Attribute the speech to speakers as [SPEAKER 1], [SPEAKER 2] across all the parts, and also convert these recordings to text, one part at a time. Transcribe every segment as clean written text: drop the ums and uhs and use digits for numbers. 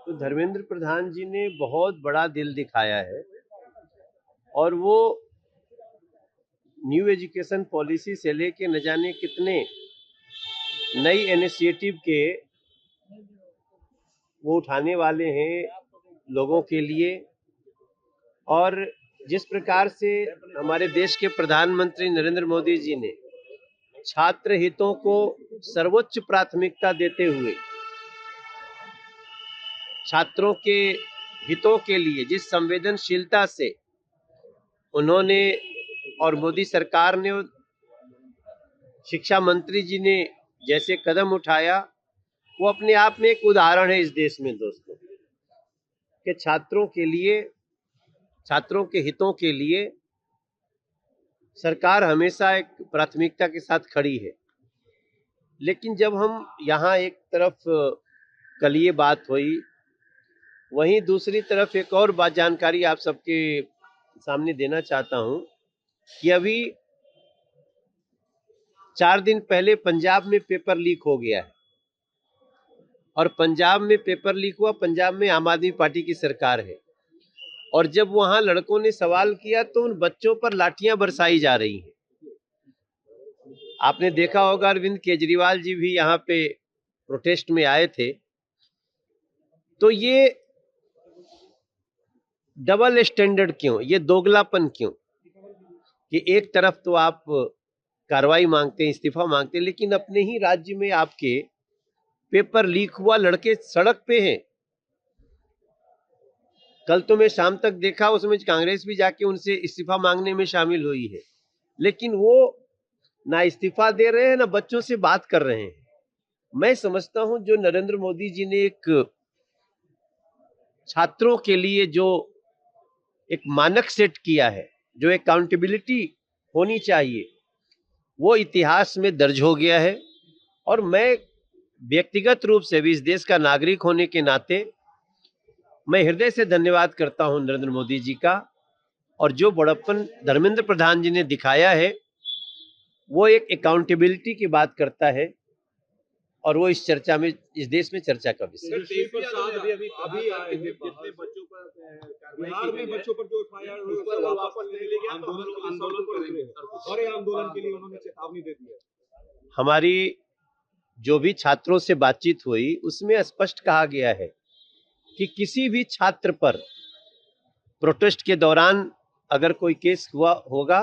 [SPEAKER 1] तो धर्मेंद्र प्रधान जी ने बहुत बड़ा दिल दिखाया है और वो न्यू एजुकेशन पॉलिसी से लेके न जाने कितने नई इनिशिएटिव के वो उठाने वाले हैं लोगों के लिए। और जिस प्रकार से हमारे देश के प्रधानमंत्री नरेंद्र मोदी जी ने छात्र हितों को सर्वोच्च प्राथमिकता देते हुए छात्रों के हितों के लिए जिस संवेदनशीलता से उन्होंने और मोदी सरकार ने, शिक्षा मंत्री जी ने जैसे कदम उठाया, वो अपने आप में एक उदाहरण है इस देश में दोस्तों, कि छात्रों के लिए, छात्रों के हितों के लिए सरकार हमेशा एक प्राथमिकता के साथ खड़ी है। लेकिन जब हम यहाँ एक तरफ कल ये बात हुई, वहीं दूसरी तरफ एक और बात जानकारी आप सबके सामने देना चाहता हूं कि अभी 4 दिन पहले पंजाब में पेपर लीक हो गया है और पंजाब में पेपर लीक हुआ। पंजाब में आम आदमी पार्टी की सरकार है और जब वहां लड़कों ने सवाल किया तो उन बच्चों पर लाठियां बरसाई जा रही हैं। आपने देखा होगा अरविंद केजरीवाल जी भी यहाँ पे प्रोटेस्ट में आए थे। तो ये डबल स्टैंडर्ड क्यों, ये दोगलापन क्यों कि एक तरफ तो आप कार्रवाई मांगते हैं, इस्तीफा मांगते हैं, लेकिन अपने ही राज्य में आपके पेपर लीक हुआ, लड़के सड़क पे हैं। कल तो मैं शाम तक देखा, उसमें कांग्रेस भी जाके उनसे इस्तीफा मांगने में शामिल हुई है, लेकिन वो ना इस्तीफा दे रहे हैं ना बच्चों से बात कर रहे हैं। मैं समझता हूं जो नरेंद्र मोदी जी ने एक छात्रों के लिए जो एक मानक सेट किया है, जो अकाउंटेबिलिटी होनी चाहिए, वो इतिहास में दर्ज हो गया है। और मैं व्यक्तिगत रूप से भी इस देश का नागरिक होने के नाते मैं हृदय से धन्यवाद करता हूं नरेंद्र मोदी जी का। और जो बड़प्पन धर्मेंद्र प्रधान जी ने दिखाया है, वो एक अकाउंटेबिलिटी की बात करता है और वो इस चर्चा में, इस देश में चर्चा का विषय।
[SPEAKER 2] बिहार में बच्चों पर जो एफआईआर हुई उसे वापस नहीं ले गया तो आंदोलन करेंगे और ये आंदोलन के लिए उन्होंने चेतावनी दे दी है।
[SPEAKER 1] हमारी जो भी छात्रों से बातचीत हुई उसमें स्पष्ट कहा गया है कि किसी भी छात्र पर प्रोटेस्ट के दौरान अगर कोई केस हुआ होगा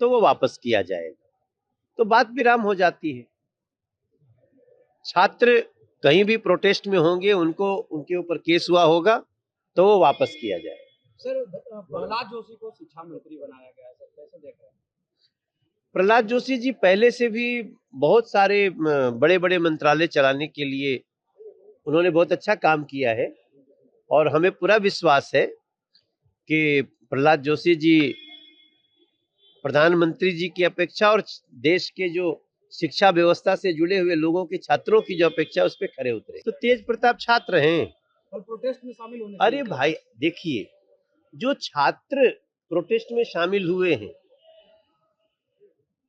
[SPEAKER 1] तो वो वापस किया जाएगा। तो बात विराम हो जाती है। छात्र कहीं भी प्रोटेस्ट में होंगे, उनको उनके ऊपर केस हुआ होगा तो वो वापस किया जाएगा।
[SPEAKER 2] सर, प्रहलाद जोशी को शिक्षा मंत्री बनाया गया है, सर कैसे देख रहे हैं?
[SPEAKER 1] प्रहलाद जोशी जी पहले से भी बहुत सारे बड़े बड़े मंत्रालय चलाने के लिए उन्होंने बहुत अच्छा काम किया है और हमें पूरा विश्वास है कि प्रहलाद जोशी जी प्रधानमंत्री जी की अपेक्षा और देश के जो शिक्षा व्यवस्था से जुड़े हुए लोगों के, छात्रों की जो अपेक्षा उस पर खरे उतरे। तो तेज प्रताप छात्र हैं
[SPEAKER 2] और प्रोटेस्ट में शामिल होने।
[SPEAKER 1] अरे भाई देखिए, जो छात्र प्रोटेस्ट में शामिल हुए हैं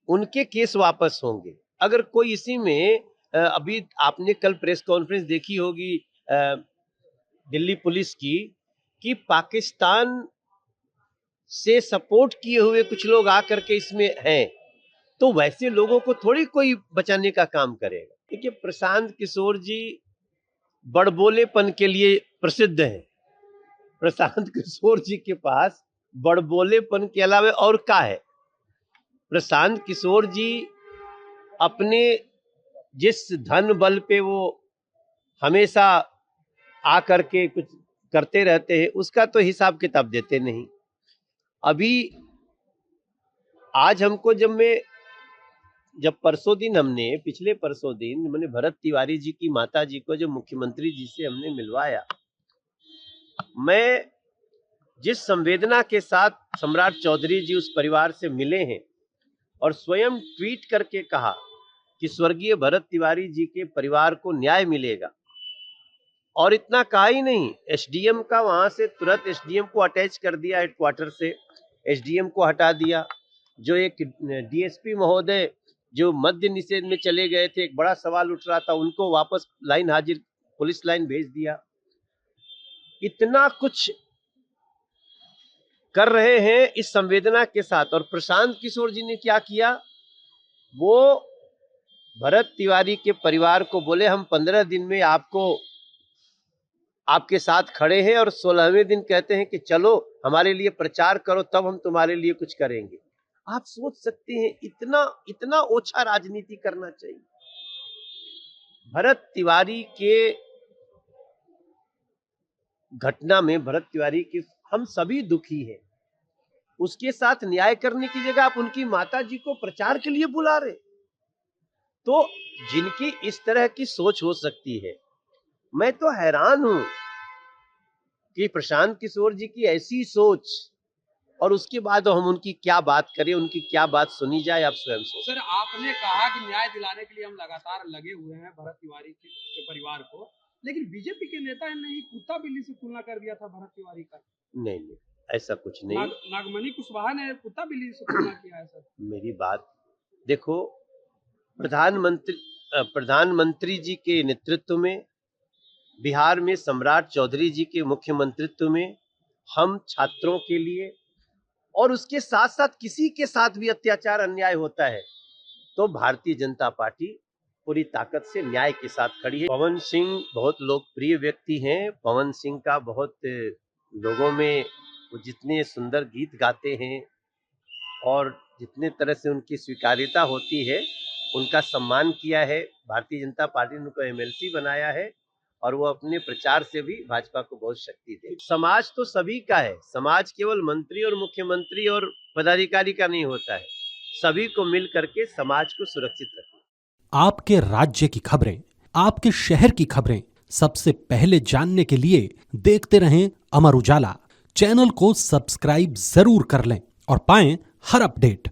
[SPEAKER 1] उनके केस वापस होंगे। अगर कोई इसी में अभी आपने कल प्रेस कॉन्फ्रेंस देखी होगी दिल्ली पुलिस की, कि पाकिस्तान से सपोर्ट किए हुए कुछ लोग आकर के इसमें हैं, तो वैसे लोगों को थोड़ी कोई बचाने का काम करेगा। देखिए, प्रशांत किशोर जी बड़बोलेपन के लिए प्रसिद्ध हैं। प्रशांत किशोर जी के पास बड़बोलेपन के अलावा और क्या है? प्रशांत किशोर जी अपने जिस धन बल पे वो हमेशा आकर के कुछ करते रहते हैं, उसका तो हिसाब किताब देते नहीं। अभी आज हमको जब परसों दिन पिछले परसों दिन मैंने भरत तिवारी जी की माता जी को, जो मुख्यमंत्री जी से हमने मिलवाया, मैं जिस संवेदना के साथ सम्राट चौधरी जी उस परिवार से मिले हैं और स्वयं ट्वीट करके कहा कि स्वर्गीय भरत तिवारी जी के परिवार को न्याय मिलेगा, और इतना कहा ही नहीं, एसडीएम का वहां से तुरंत एसडीएम को अटैच कर दिया, हेडक्वार्टर से एसडीएम को हटा दिया। जो एक डीएसपी महोदय जो मद्य निषेध में चले गए थे, एक बड़ा सवाल उठ रहा था, उनको वापस लाइन हाजिर, पुलिस लाइन भेज दिया। इतना कुछ कर रहे हैं इस संवेदना के साथ। और प्रशांत किशोर जी ने क्या किया, वो भरत तिवारी के परिवार को बोले हम 15 दिन में आपके साथ खड़े हैं, और 16वें दिन कहते हैं कि चलो हमारे लिए प्रचार करो, तब हम तुम्हारे लिए कुछ करेंगे। आप सोच सकते हैं इतना ओछा राजनीति करना चाहिए। भरत तिवारी के घटना में, भरत तिवारी के हम सभी दुखी हैं। उसके साथ न्याय करने की जगह आप उनकी माता जी को प्रचार के लिए बुला रहे। तो जिनकी इस तरह की सोच हो सकती है, मैं तो हैरान हूं कि प्रशांत किशोर जी की ऐसी सोच, और उसके बाद हम उनकी क्या बात करें, उनकी क्या बात सुनी जाए, आप स्वयं सोचें।
[SPEAKER 2] सर, आपने कहा कि न्याय दिलाने के लिए हम लगातार लगे हुए हैं भरत तिवारी के परिवार को, लेकिन बीजेपी के नेता ने ही कुत्ता बिल्ली से तुलना कर दिया था भरत तिवारी का।
[SPEAKER 1] नहीं, ऐसा कुछ नहीं।
[SPEAKER 2] नागमणि कुशवाहा ने कुत्ता बिल्ली से तुलना किया है सर।
[SPEAKER 1] मेरी बात देखो, प्रधानमंत्री जी के नेतृत्व में, बिहार में सम्राट चौधरी जी के मुख्यमंत्रित्व में हम छात्रों के लिए, और उसके साथ साथ किसी के साथ भी अत्याचार अन्याय होता है तो भारतीय जनता पार्टी पूरी ताकत से न्याय के साथ खड़ी है। पवन सिंह बहुत लोकप्रिय व्यक्ति हैं। पवन सिंह का बहुत लोगों में, वो जितने सुंदर गीत गाते हैं और जितने तरह से उनकी स्वीकार्यता होती है, उनका सम्मान किया है। भारतीय जनता पार्टी ने उनको एमएलसी बनाया है, और वो अपने प्रचार से भी भाजपा को बहुत शक्ति दे। समाज तो सभी का है, समाज केवल मंत्री और मुख्यमंत्री और पदाधिकारी का नहीं होता है, सभी को मिल करके समाज को सुरक्षित रखें।
[SPEAKER 3] आपके राज्य की खबरें, आपके शहर की खबरें सबसे पहले जानने के लिए देखते रहें अमर उजाला। चैनल को सब्सक्राइब जरूर कर लें और पाएं हर अपडेट।